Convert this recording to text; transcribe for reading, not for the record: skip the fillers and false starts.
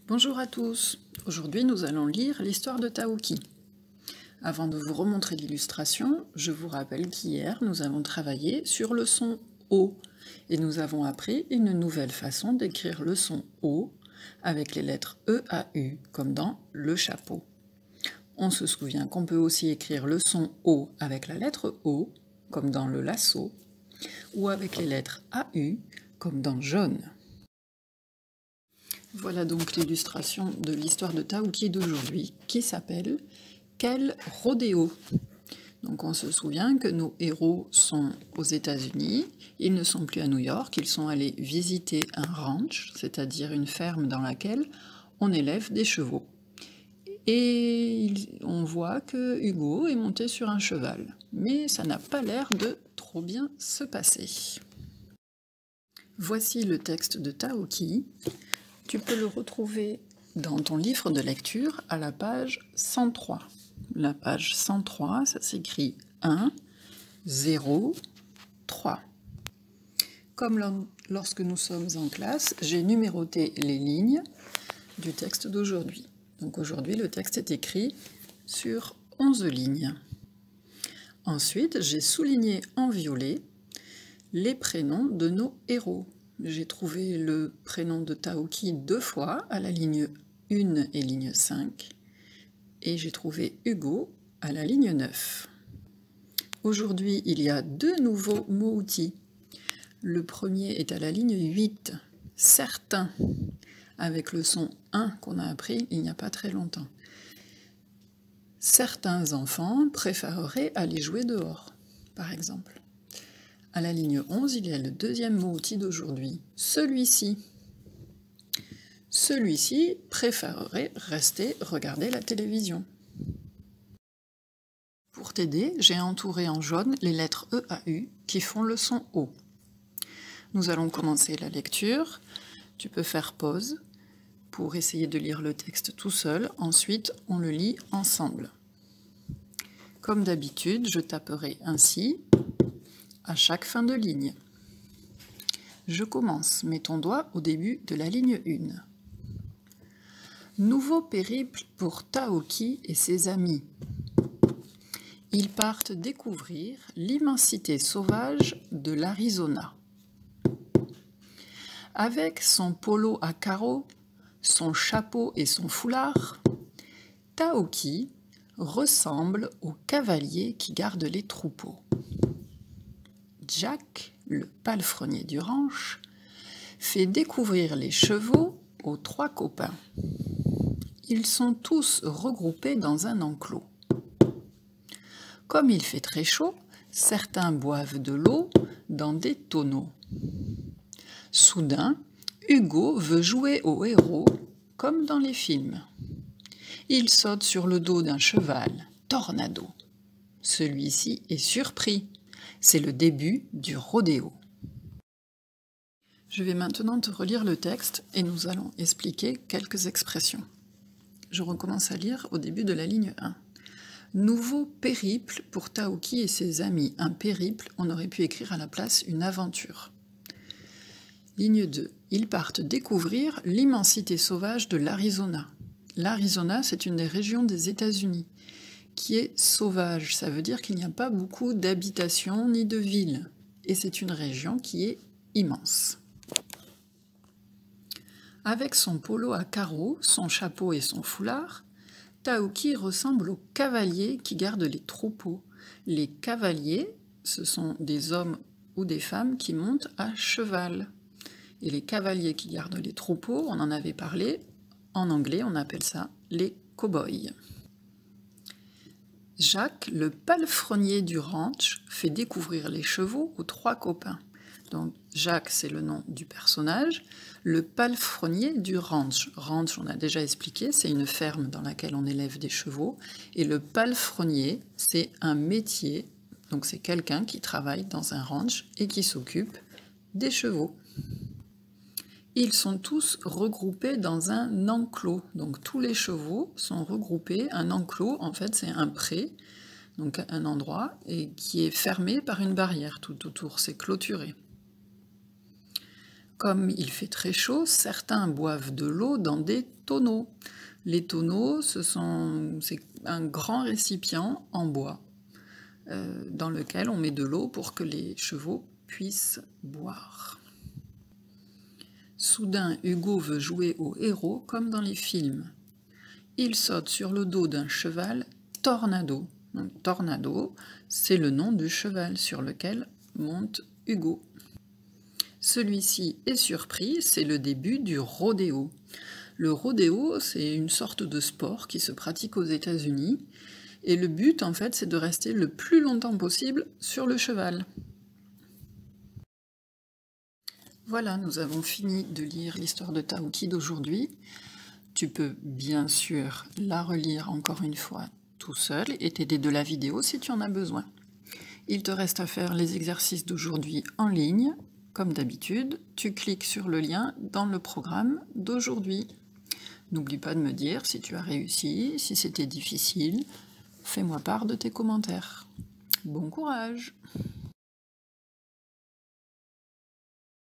Bonjour à tous, aujourd'hui nous allons lire l'histoire de Taouki. Avant de vous remontrer l'illustration, je vous rappelle qu'hier nous avons travaillé sur le son O et nous avons appris une nouvelle façon d'écrire le son O avec les lettres E à U comme dans le chapeau. On se souvient qu'on peut aussi écrire le son O avec la lettre O comme dans le lasso ou avec les lettres AU comme dans jaune. Voilà donc l'illustration de l'histoire de Taouki d'aujourd'hui qui s'appelle « Quel rodéo ?» Donc on se souvient que nos héros sont aux États-Unis, ils ne sont plus à New York, ils sont allés visiter un ranch, c'est-à-dire une ferme dans laquelle on élève des chevaux. Et on voit que Hugo est monté sur un cheval, mais ça n'a pas l'air de trop bien se passer. Voici le texte de Taouki. Tu peux le retrouver dans ton livre de lecture à la page 103. La page 103, ça s'écrit 1, 0, 3. Comme lorsque nous sommes en classe, j'ai numéroté les lignes du texte d'aujourd'hui. Donc aujourd'hui, le texte est écrit sur 11 lignes. Ensuite, j'ai souligné en violet les prénoms de nos héros. J'ai trouvé le prénom de Taouki 2 fois, à la ligne 1 et ligne 5, et j'ai trouvé Hugo à la ligne 9. Aujourd'hui, il y a 2 nouveaux mots-outils. Le premier est à la ligne 8, certain, avec le son 1 qu'on a appris il n'y a pas très longtemps. Certains enfants préféreraient aller jouer dehors, par exemple. À la ligne 11, il y a le deuxième mot-outil d'aujourd'hui, celui-ci. Celui-ci préférerait rester regarder la télévision. Pour t'aider, j'ai entouré en jaune les lettres E à U qui font le son O. Nous allons commencer la lecture. Tu peux faire pause pour essayer de lire le texte tout seul. Ensuite, on le lit ensemble. Comme d'habitude, je taperai ainsi à chaque fin de ligne. Je commence, mets ton doigt au début de la ligne 1. Nouveau périple pour Taouki et ses amis. Ils partent découvrir l'immensité sauvage de l'Arizona. Avec son polo à carreaux, son chapeau et son foulard, Taouki ressemble au cavalier qui garde les troupeaux. Jack, le palefrenier du ranch, fait découvrir les chevaux aux 3 copains. Ils sont tous regroupés dans un enclos. Comme il fait très chaud, certains boivent de l'eau dans des tonneaux. Soudain, Hugo veut jouer au héros comme dans les films. Il saute sur le dos d'un cheval, Tornado. Celui-ci est surpris. C'est le début du rodéo. Je vais maintenant te relire le texte et nous allons expliquer quelques expressions. Je recommence à lire au début de la ligne 1. Nouveau périple pour Taouki et ses amis. Un périple, on aurait pu écrire à la place une aventure. Ligne 2. Ils partent découvrir l'immensité sauvage de l'Arizona. L'Arizona, c'est une des régions des États-Unis qui est sauvage. Ça veut dire qu'il n'y a pas beaucoup d'habitations ni de villes. Et c'est une région qui est immense. Avec son polo à carreaux, son chapeau et son foulard, Taouki ressemble aux cavaliers qui gardent les troupeaux. Les cavaliers, ce sont des hommes ou des femmes qui montent à cheval. Et les cavaliers qui gardent les troupeaux, on en avait parlé, en anglais on appelle ça les cow-boys. Jacques, le palefrenier du ranch, fait découvrir les chevaux aux 3 copains. Donc Jacques, c'est le nom du personnage. Le palefrenier du ranch. Ranch, on a déjà expliqué, c'est une ferme dans laquelle on élève des chevaux. Et le palefrenier, c'est un métier. Donc c'est quelqu'un qui travaille dans un ranch et qui s'occupe des chevaux. Ils sont tous regroupés dans un enclos. Donc tous les chevaux sont regroupés. Un enclos, en fait, c'est un pré, donc un endroit, et qui est fermé par une barrière tout autour. C'est clôturé. Comme il fait très chaud, certains boivent de l'eau dans des tonneaux. Les tonneaux, c'est un grand récipient en bois dans lequel on met de l'eau pour que les chevaux puissent boire. Soudain, Hugo veut jouer au héros comme dans les films. Il saute sur le dos d'un cheval Tornado. Donc, Tornado, c'est le nom du cheval sur lequel monte Hugo. Celui-ci est surpris, c'est le début du rodéo. Le rodéo, c'est une sorte de sport qui se pratique aux États-Unis, et le but, en fait, c'est de rester le plus longtemps possible sur le cheval. Voilà, nous avons fini de lire l'histoire de Taouki d'aujourd'hui. Tu peux bien sûr la relire encore une fois tout seul et t'aider de la vidéo si tu en as besoin. Il te reste à faire les exercices d'aujourd'hui en ligne. Comme d'habitude, tu cliques sur le lien dans le programme d'aujourd'hui. N'oublie pas de me dire si tu as réussi, si c'était difficile. Fais-moi part de tes commentaires. Bon courage!